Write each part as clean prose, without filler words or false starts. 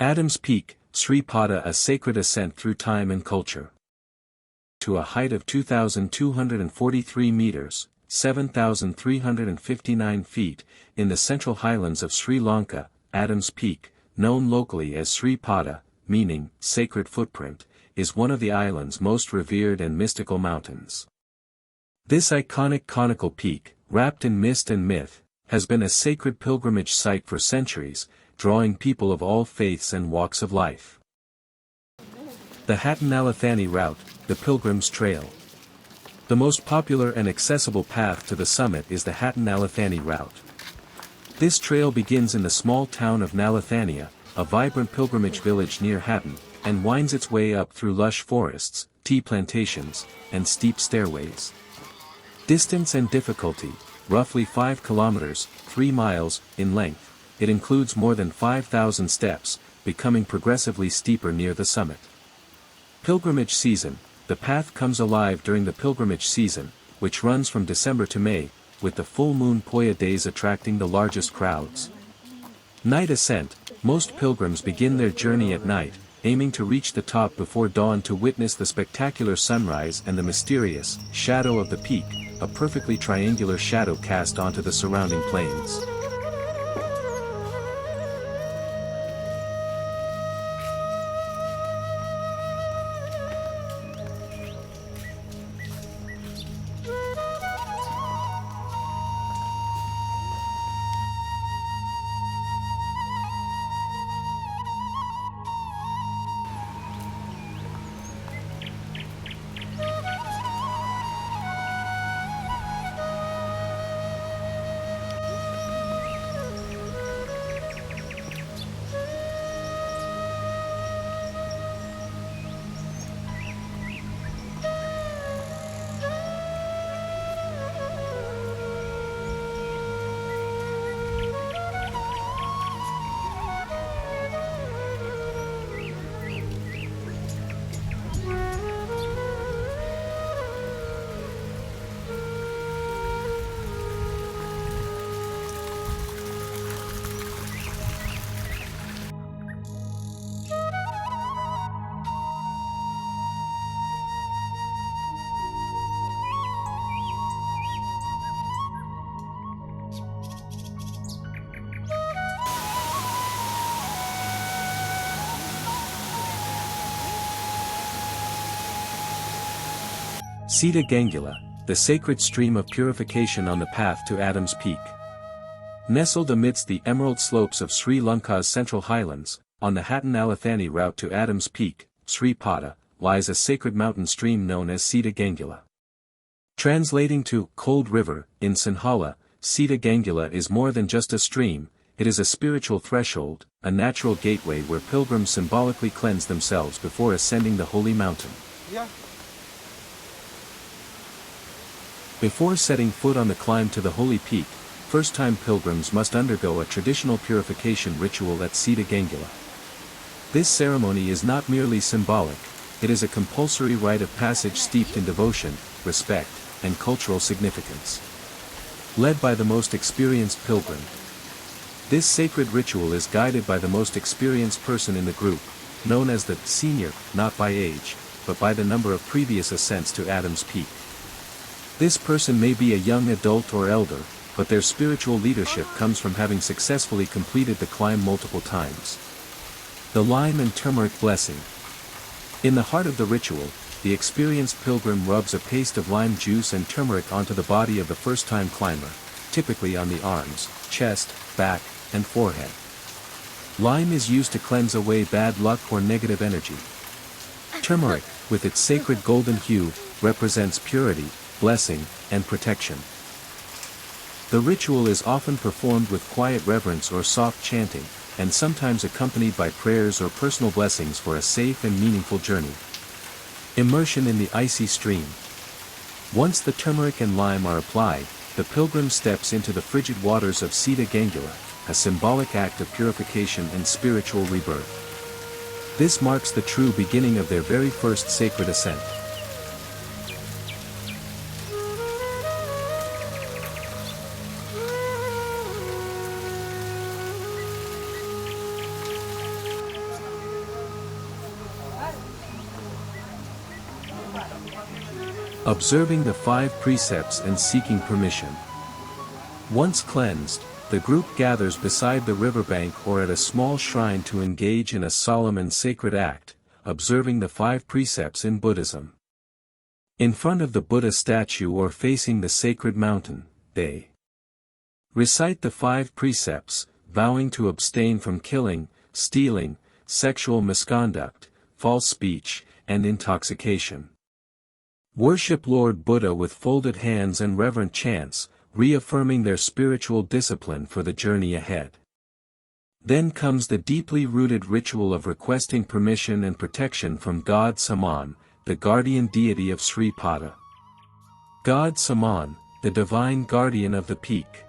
Adam's Peak, Sri Pada, a sacred ascent through time and culture. To a height of 2,243 meters, 7,359 feet, in the central highlands of Sri Lanka, Adam's Peak, known locally as Sri Pada, meaning sacred footprint, is one of the island's most revered and mystical mountains. This iconic conical peak, wrapped in mist and myth, has been a sacred pilgrimage site for centuries, drawing people of all faiths and walks of life. The Hatton-Nallathanni route, the Pilgrim's Trail. The most popular and accessible path to the summit is the Hatton-Nallathanni route. This trail begins in the small town of Nallathanni, a vibrant pilgrimage village near Hatton, and winds its way up through lush forests, tea plantations, and steep stairways. Distance and difficulty, roughly 5 kilometers, 3 miles, in length. It includes more than 5,000 steps, becoming progressively steeper near the summit. Pilgrimage season. The path comes alive during the pilgrimage season, which runs from December to May, with the full moon Poya days attracting the largest crowds. Night ascent. Most pilgrims begin their journey at night, aiming to reach the top before dawn to witness the spectacular sunrise and the mysterious shadow of the peak, a perfectly triangular shadow cast onto the surrounding plains. Seetha Gangula, the sacred stream of purification on the path to Adam's Peak. Nestled amidst the emerald slopes of Sri Lanka's central highlands, on the Hatton-Nallathanni route to Adam's Peak, Sri Pada, lies a sacred mountain stream known as Seetha Gangula. Translating to Cold River, in Sinhala, Seetha Gangula is more than just a stream, it is a spiritual threshold, a natural gateway where pilgrims symbolically cleanse themselves before ascending the holy mountain. Yeah. Before setting foot on the climb to the holy peak, first-time pilgrims must undergo a traditional purification ritual at Seetha Gangula. This ceremony is not merely symbolic, it is a compulsory rite of passage steeped in devotion, respect, and cultural significance. Led by the most experienced pilgrim. This sacred ritual is guided by the most experienced person in the group, known as the senior, not by age, but by the number of previous ascents to Adam's Peak. This person may be a young adult or elder, but their spiritual leadership comes from having successfully completed the climb multiple times. The lime and turmeric blessing. In the heart of the ritual, the experienced pilgrim rubs a paste of lime juice and turmeric onto the body of the first-time climber, typically on the arms, chest, back, and forehead. Lime is used to cleanse away bad luck or negative energy. Turmeric, with its sacred golden hue, represents purity, blessing, and protection. The ritual is often performed with quiet reverence or soft chanting, and sometimes accompanied by prayers or personal blessings for a safe and meaningful journey. Immersion in the icy stream. Once the turmeric and lime are applied, the pilgrim steps into the frigid waters of Seetha Gangula, a symbolic act of purification and spiritual rebirth. This marks the true beginning of their very first sacred ascent. Observing the 5 precepts and seeking permission. Once cleansed, the group gathers beside the riverbank or at a small shrine to engage in a solemn and sacred act, observing the 5 precepts in Buddhism. In front of the Buddha statue or facing the sacred mountain, they recite the 5 precepts, vowing to abstain from killing, stealing, sexual misconduct, false speech, and intoxication. Worship Lord Buddha with folded hands and reverent chants, reaffirming their spiritual discipline for the journey ahead. Then comes the deeply rooted ritual of requesting permission and protection from God Saman, the guardian deity of Sri Pada. God Saman, the divine guardian of the peak.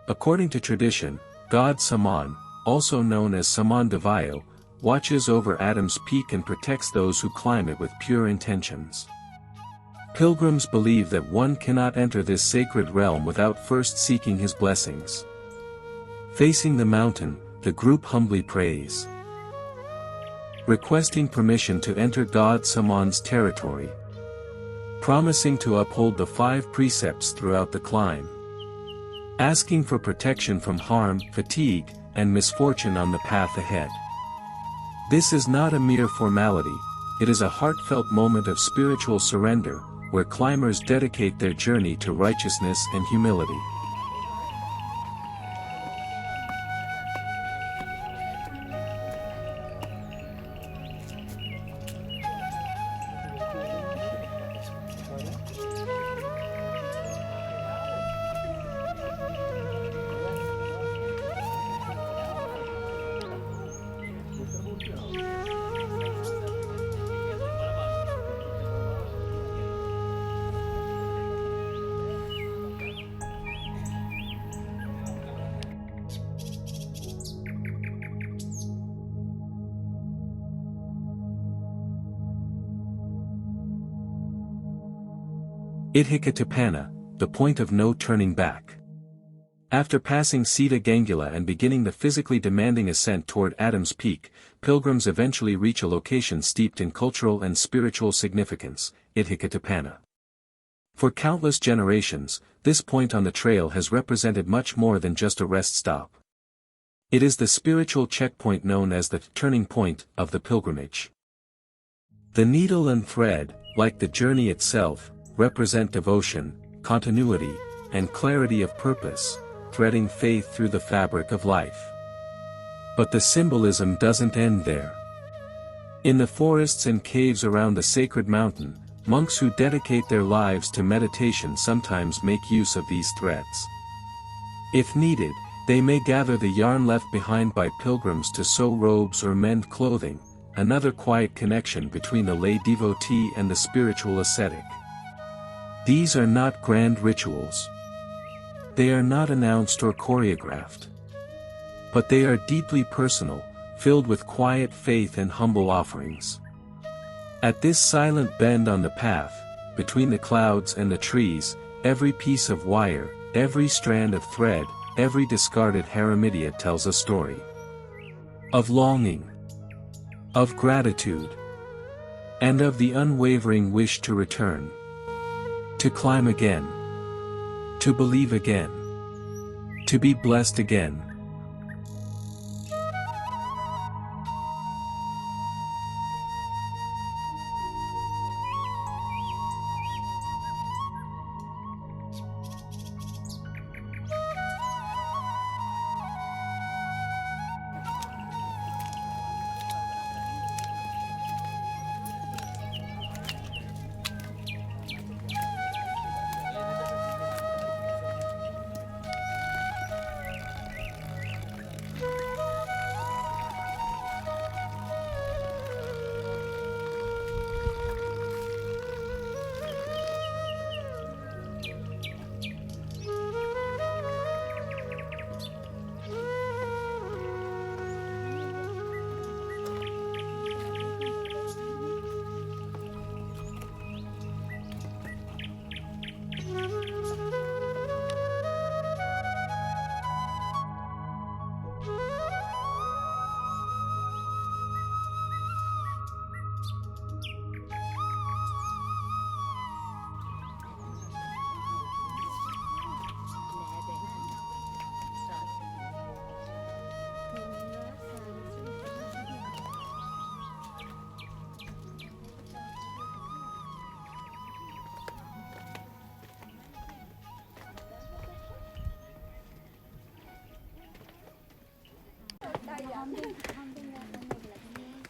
According to tradition, God Saman, also known as Saman Devayo, watches over Adam's peak and protects those who climb it with pure intentions. Pilgrims believe that one cannot enter this sacred realm without first seeking his blessings. Facing the mountain, the group humbly prays, requesting permission to enter God Saman's territory, promising to uphold the 5 precepts throughout the climb, asking for protection from harm, fatigue, and misfortune on the path ahead. This is not a mere formality, it is a heartfelt moment of spiritual surrender, where climbers dedicate their journey to righteousness and humility. Idikatupana, the point of no turning back. After passing Seetha Gangula and beginning the physically demanding ascent toward Adam's Peak, pilgrims eventually reach a location steeped in cultural and spiritual significance, Idikatupana. For countless generations, this point on the trail has represented much more than just a rest stop. It is the spiritual checkpoint known as the turning point of the pilgrimage. The needle and thread, like the journey itself, represent devotion, continuity, and clarity of purpose, threading faith through the fabric of life. But the symbolism doesn't end there. In the forests and caves around the sacred mountain, monks who dedicate their lives to meditation sometimes make use of these threads. If needed, they may gather the yarn left behind by pilgrims to sew robes or mend clothing, another quiet connection between the lay devotee and the spiritual ascetic. These are not grand rituals. They are not announced or choreographed. But they are deeply personal, filled with quiet faith and humble offerings. At this silent bend on the path, between the clouds and the trees, every piece of wire, every strand of thread, every discarded haramidia tells a story. Of longing. Of gratitude. And of the unwavering wish to return. To climb again. To believe again. To be blessed again.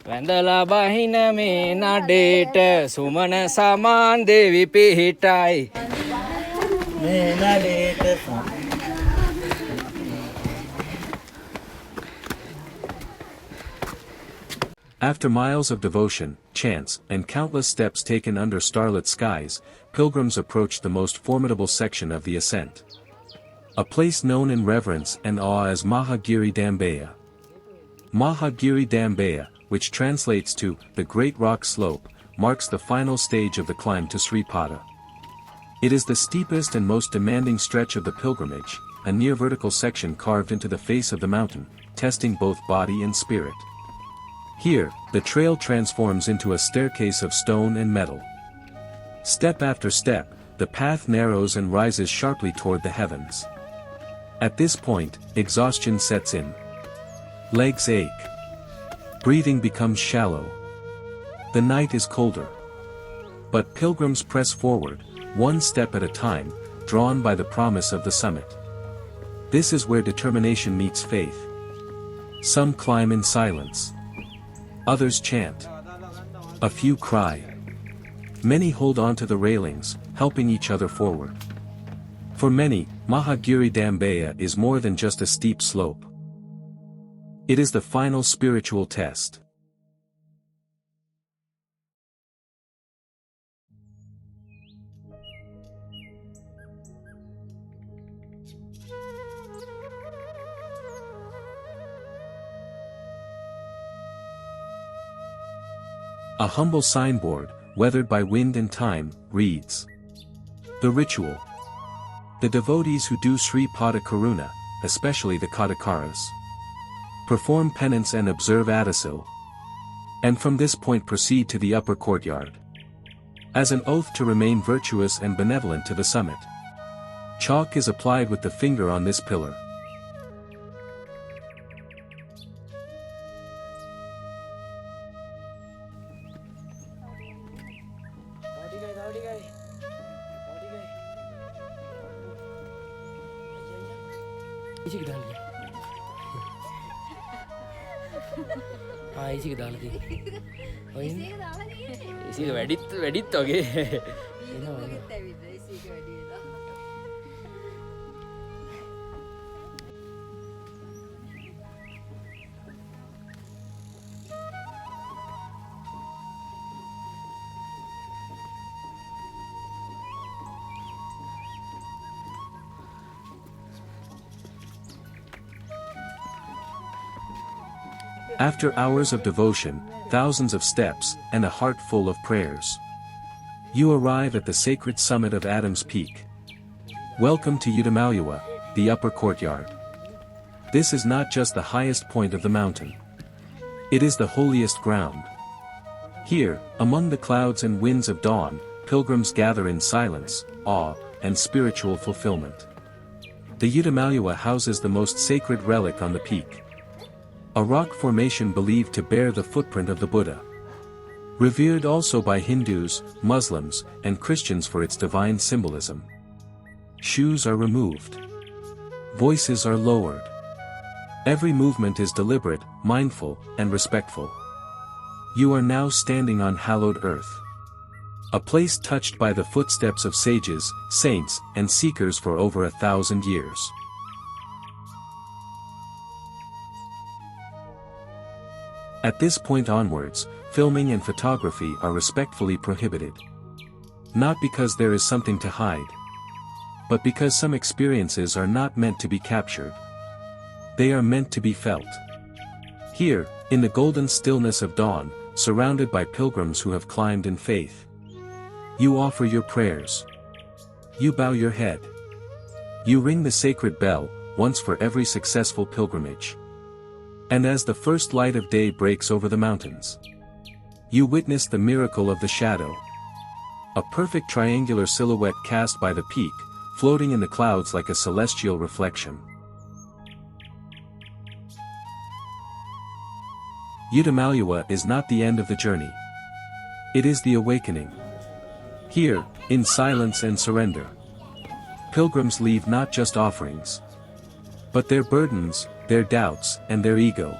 වැඳලා බහින මේ නඩේට සුමන සමාන් දෙවි පිහිටයි මේ නඩේට After miles of devotion, chants, and countless steps taken under starlit skies, pilgrims approach the most formidable section of the ascent. A place known in reverence and awe as Maha Giri Dambaya. Maha Giri Dambaya, which translates to the Great Rock Slope, marks the final stage of the climb to Sri Pada. It is the steepest and most demanding stretch of the pilgrimage, a near vertical section carved into the face of the mountain, testing both body and spirit. Here, the trail transforms into a staircase of stone and metal. Step after step, the path narrows and rises sharply toward the heavens. At this point, exhaustion sets in. Legs ache. Breathing becomes shallow. The night is colder. But pilgrims press forward, one step at a time, drawn by the promise of the summit. This is where determination meets faith. Some climb in silence. Others chant. A few cry. Many hold on to the railings, helping each other forward. For many, Mahagiri Dambaya is more than just a steep slope. It is the final spiritual test. A humble signboard, weathered by wind and time, reads: The ritual. The devotees who do Sri Pada Karuna, especially the Katakaras, perform penance and observe Adisil, and from this point proceed to the upper courtyard, as an oath to remain virtuous and benevolent to the summit. Chalk is applied with the finger on this pillar. ඉසික දාලා තියෙන්නේ. ඔය ඉසික වැඩිත් වගේ. After hours of devotion, thousands of steps, and a heart full of prayers, you arrive at the sacred summit of Adam's Peak. Welcome to Idikatupana, the upper courtyard. This is not just the highest point of the mountain. It is the holiest ground. Here, among the clouds and winds of dawn, pilgrims gather in silence, awe, and spiritual fulfillment. The Idikatupana houses the most sacred relic on the peak. A rock formation believed to bear the footprint of the Buddha. Revered also by Hindus, Muslims, and Christians for its divine symbolism. Shoes are removed. Voices are lowered. Every movement is deliberate, mindful, and respectful. You are now standing on hallowed earth. A place touched by the footsteps of sages, saints, and seekers for over 1,000 years. At this point onwards, filming and photography are respectfully prohibited. Not because there is something to hide, but because some experiences are not meant to be captured. They are meant to be felt. Here, in the golden stillness of dawn, surrounded by pilgrims who have climbed in faith, you offer your prayers. You bow your head. You ring the sacred bell, once for every successful pilgrimage. And as the first light of day breaks over the mountains, you witness the miracle of the shadow. A perfect triangular silhouette cast by the peak, floating in the clouds like a celestial reflection. Idikatupana is not the end of the journey. It is the awakening. Here, in silence and surrender, pilgrims leave not just offerings, but their burdens, their doubts, and their ego.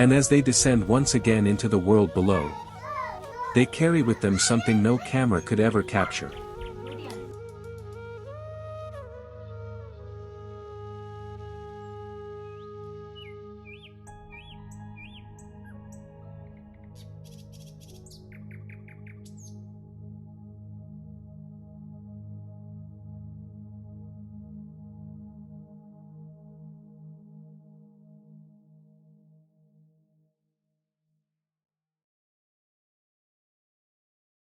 And as they descend once again into the world below, they carry with them something no camera could ever capture.